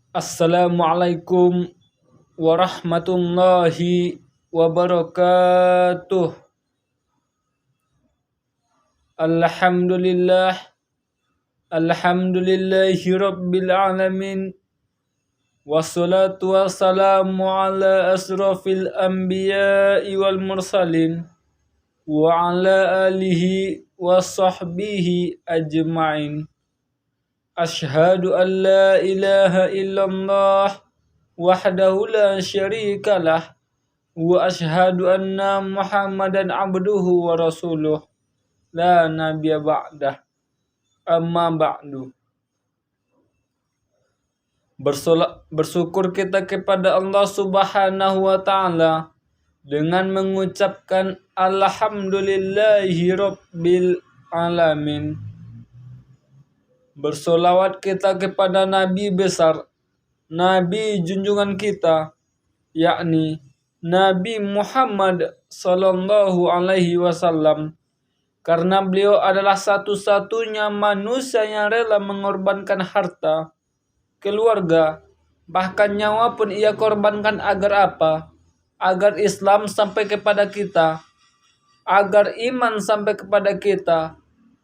Assalamualaikum warahmatullahi wabarakatuh. Alhamdulillah, alhamdulillahi rabbil alamin. Wassalatu wassalamu ala asrafil anbiya'i wal mursalin wa ala alihi wa sahbihi ajma'in. Ashhadu an la ilaha illallah wahdahu la syarika lah wa ashhadu anna Muhammadan abduhu wa rasuluh la nabiyya ba'dah. Amma ba'du. Bersyukur kita kepada Allah Subhanahu wa taala dengan mengucapkan alhamdulillahi rabbil alamin. Bersolawat kita kepada Nabi besar, Nabi junjungan kita, yakni Nabi Muhammad sallallahu alaihi wasallam, karena beliau adalah satu-satunya manusia yang rela mengorbankan harta, keluarga, bahkan nyawa pun ia korbankan agar apa? Agar Islam sampai kepada kita, agar iman sampai kepada kita,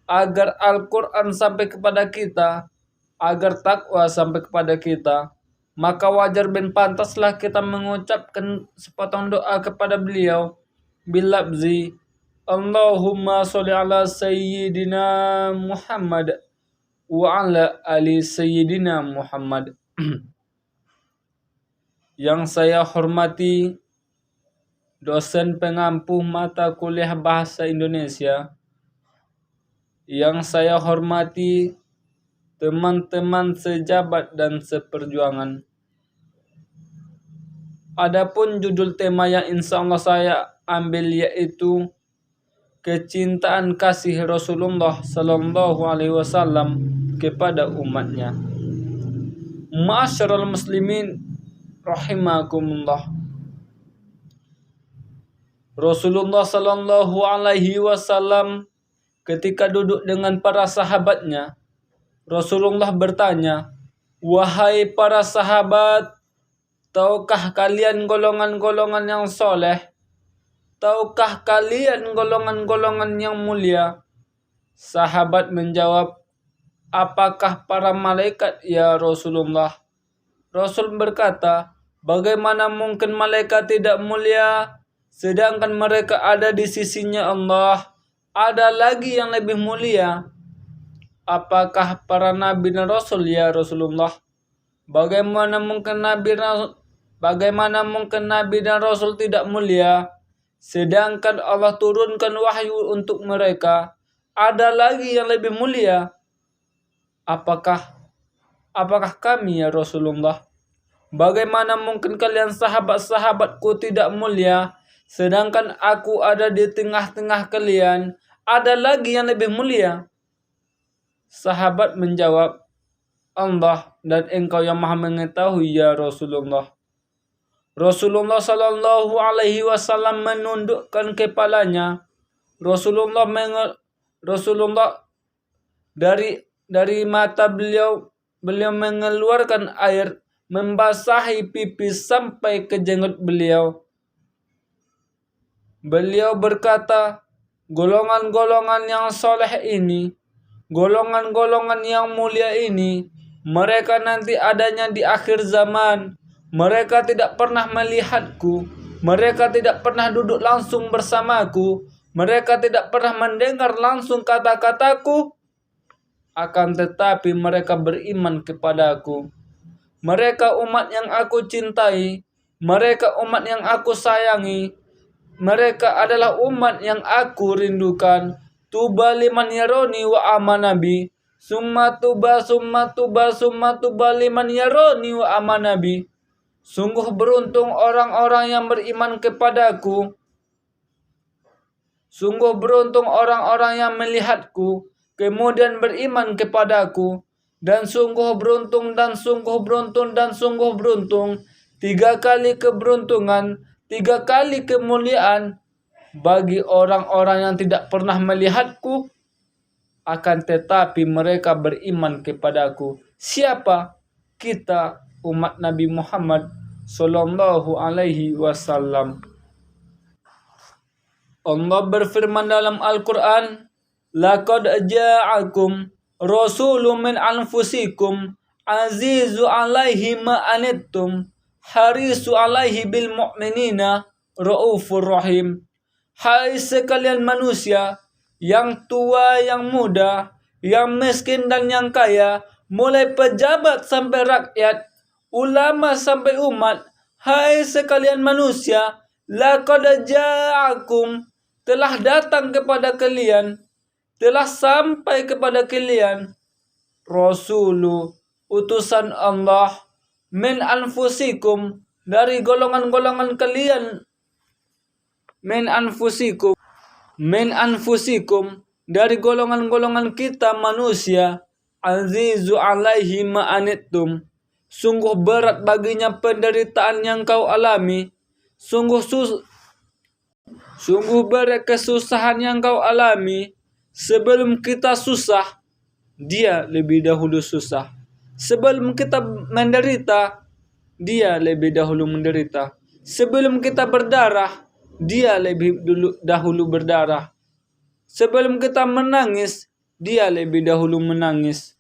agar Al-Quran sampai kepada kita, agar takwa sampai kepada kita. Maka wajar dan pantaslah kita mengucapkan sepotong doa kepada beliau bilabzi Allahumma sholli ala sayyidina Muhammad wa ala ali sayyidina Muhammad. Yang saya hormati dosen pengampu mata kuliah bahasa Indonesia, yang saya hormati teman-teman sejabat dan seperjuangan. Adapun judul tema yang insya Allah saya ambil yaitu kecintaan kasih Rasulullah Sallallahu Alaihi Wasallam kepada umatnya. Ma'asyiral muslimin rahimakumullah. Rasulullah Sallallahu Alaihi Wasallam ketika duduk dengan para sahabatnya, Rasulullah bertanya, "Wahai para sahabat, tahukah kalian golongan-golongan yang soleh? Tahukah kalian golongan-golongan yang mulia?" Sahabat menjawab, "Apakah para malaikat ya Rasulullah?" Rasul berkata, "Bagaimana mungkin malaikat tidak mulia, sedangkan mereka ada di sisinya Allah? Ada lagi yang lebih mulia. Apakah para nabi dan rasul ya Rasulullah? Bagaimana mungkin nabi dan rasul tidak mulia, sedangkan Allah turunkan wahyu untuk mereka? Ada lagi yang lebih mulia. Apakah kami ya Rasulullah? Bagaimana mungkin kalian sahabat-sahabatku tidak mulia, sedangkan aku ada di tengah-tengah kalian? Ada lagi yang lebih mulia?" Sahabat menjawab, "Allah dan engkau yang maha mengetahui ya Rasulullah." Rasulullah Sallallahu Alaihi Wasallam menundukkan kepalanya. Rasulullah dari mata beliau mengeluarkan air membasahi pipi sampai ke jenggot beliau. Beliau berkata, golongan-golongan yang soleh ini, golongan-golongan yang mulia ini, mereka nanti adanya di akhir zaman. Mereka tidak pernah melihatku, mereka tidak pernah duduk langsung bersamaku, mereka tidak pernah mendengar langsung kata-kataku, akan tetapi mereka beriman kepadaku. Mereka umat yang aku cintai, mereka umat yang aku sayangi, mereka adalah umat yang aku rindukan. Tuba liman yaroni wa amanabi, summa tuba liman yaroni wa amanabi. Sungguh beruntung orang-orang yang beriman kepadaku. Sungguh beruntung orang-orang yang melihatku, kemudian beriman kepadaku. Dan sungguh beruntung, dan sungguh beruntung, dan sungguh beruntung. 3 kali keberuntungan, 3 kali kemuliaan bagi orang-orang yang tidak pernah melihatku, akan tetapi mereka beriman kepadaku. Siapa? Kita, umat Nabi Muhammad sallallahu alaihi wasallam. Allah berfirman dalam Al-Quran, "Laqad ja'akum rasulun min anfusikum azizu alaihi ma anittum harisu alaihi bil mu'minina raufur rahim." Hai sekalian manusia, yang tua, yang muda, yang miskin dan yang kaya, mulai pejabat sampai rakyat, ulama sampai umat, hai sekalian manusia, laqad ja'akum, telah datang kepada kalian, telah sampai kepada kalian, rasulu, utusan Allah, min anfusikum, dari golongan-golongan kalian, min anfusikum, dari golongan-golongan kita manusia, azizu alaihi ma anittum, sungguh berat baginya penderitaan yang kau alami, sungguh berat kesusahan yang kau alami. Sebelum kita susah, dia lebih dahulu susah. Sebelum kita menderita, dia lebih dahulu menderita. Sebelum kita berdarah, dia lebih dahulu berdarah. Sebelum kita menangis, dia lebih dahulu menangis.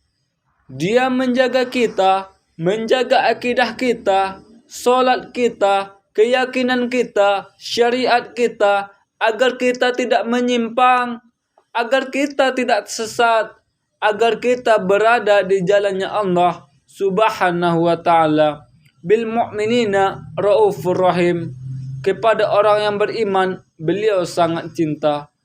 Dia menjaga kita, menjaga akidah kita, sholat kita, keyakinan kita, syariat kita, agar kita tidak menyimpang, agar kita tidak sesat, agar kita berada di jalannya Allah subhanahu wa ta'ala. Bil mu'minina raufur rahim, kepada orang yang beriman, beliau sangat cinta.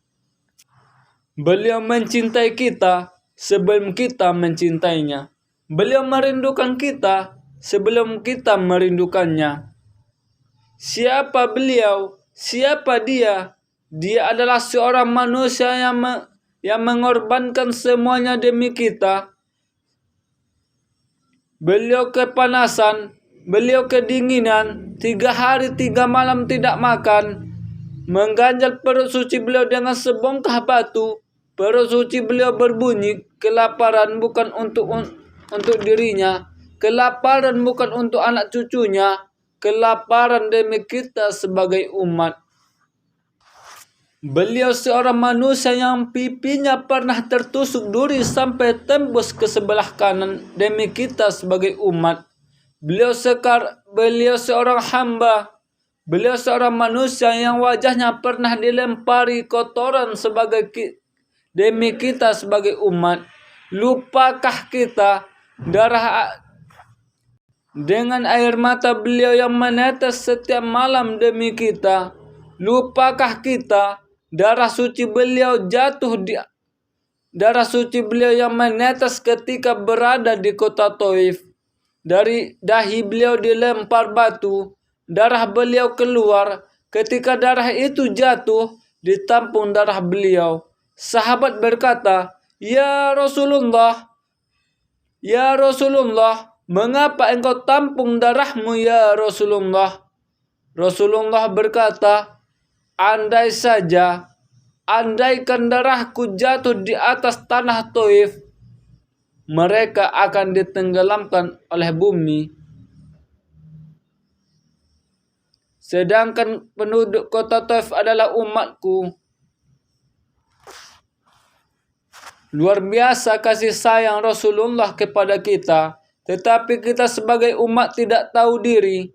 Beliau mencintai kita sebelum kita mencintainya. Beliau merindukan kita sebelum kita merindukannya. Siapa beliau? Siapa dia? Dia adalah seorang manusia yang mengorbankan semuanya demi kita. Beliau kepanasan, beliau kedinginan, 3 hari 3 malam tidak makan, mengganjal perut suci beliau dengan sebongkah batu. Perut suci beliau berbunyi, kelaparan bukan untuk dirinya, kelaparan bukan untuk anak cucunya, kelaparan demi kita sebagai umat. Beliau seorang manusia yang pipinya pernah tertusuk duri sampai tembus ke sebelah kanan demi kita sebagai umat. Beliau seorang hamba. Beliau seorang manusia yang wajahnya pernah dilempari kotoran demi kita sebagai umat. Lupakah kita dengan air mata beliau yang menetes setiap malam demi kita? Lupakah kita darah suci beliau yang menetes ketika berada di kota Taif? Dari dahi beliau dilempar batu, darah beliau keluar. Ketika darah itu jatuh, ditampung darah beliau. Sahabat berkata, "Ya Rasulullah, mengapa engkau tampung darahmu ya Rasulullah?" Rasulullah berkata, andaikan darahku jatuh di atas tanah Taif, mereka akan ditenggelamkan oleh bumi. Sedangkan penduduk kota Taif adalah umatku. Luar biasa kasih sayang Rasulullah kepada kita. Tetapi kita sebagai umat tidak tahu diri.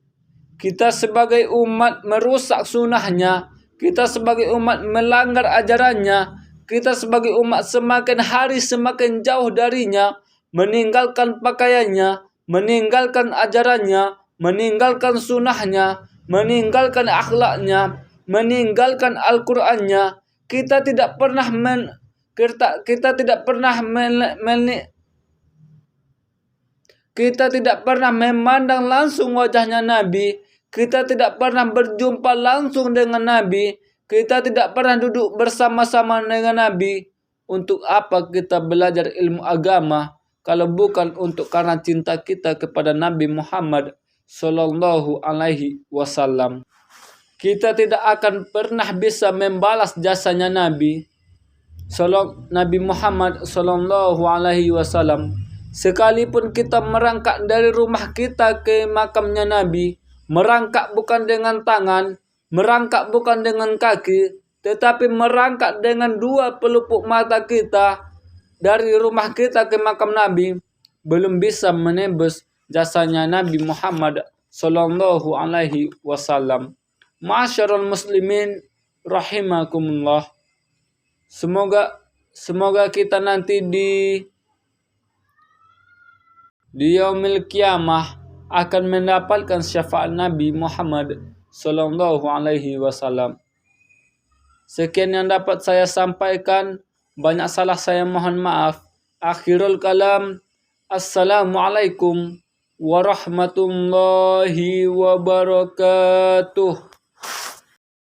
Kita sebagai umat merusak sunnahnya. Kita sebagai umat melanggar ajarannya. Kita sebagai umat semakin hari semakin jauh darinya. Meninggalkan pakaiannya, meninggalkan ajarannya, meninggalkan sunnahnya, meninggalkan akhlaknya, meninggalkan Al-Qur'annya. Kita tidak pernah memandang langsung wajahnya Nabi. Kita tidak pernah berjumpa langsung dengan Nabi. Kita tidak pernah duduk bersama-sama dengan Nabi. Untuk apa kita belajar ilmu agama kalau bukan untuk karena cinta kita kepada Nabi Muhammad sallallahu alaihi wasallam? Kita tidak akan pernah bisa membalas jasanya Nabi Muhammad sallallahu alaihi wasallam Sekalipun kita merangkak dari rumah kita ke makamnya Nabi, merangkak bukan dengan tangan, merangkak bukan dengan kaki, tetapi merangkak dengan dua pelupuk mata kita dari rumah kita ke makam Nabi, belum bisa menembus jasanya Nabi Muhammad Sallallahu Alaihi Wasallam. Ma'asyiral muslimin rahimakumullah. Semoga kita nanti di yaumil kiamah akan mendapatkan syafaat Nabi Muhammad Sallallahu Alaihi Wasallam. Sekian yang dapat saya sampaikan. Banyak salah saya mohon maaf. Akhirul kalam. Assalamualaikum warahmatullahi wabarakatuh.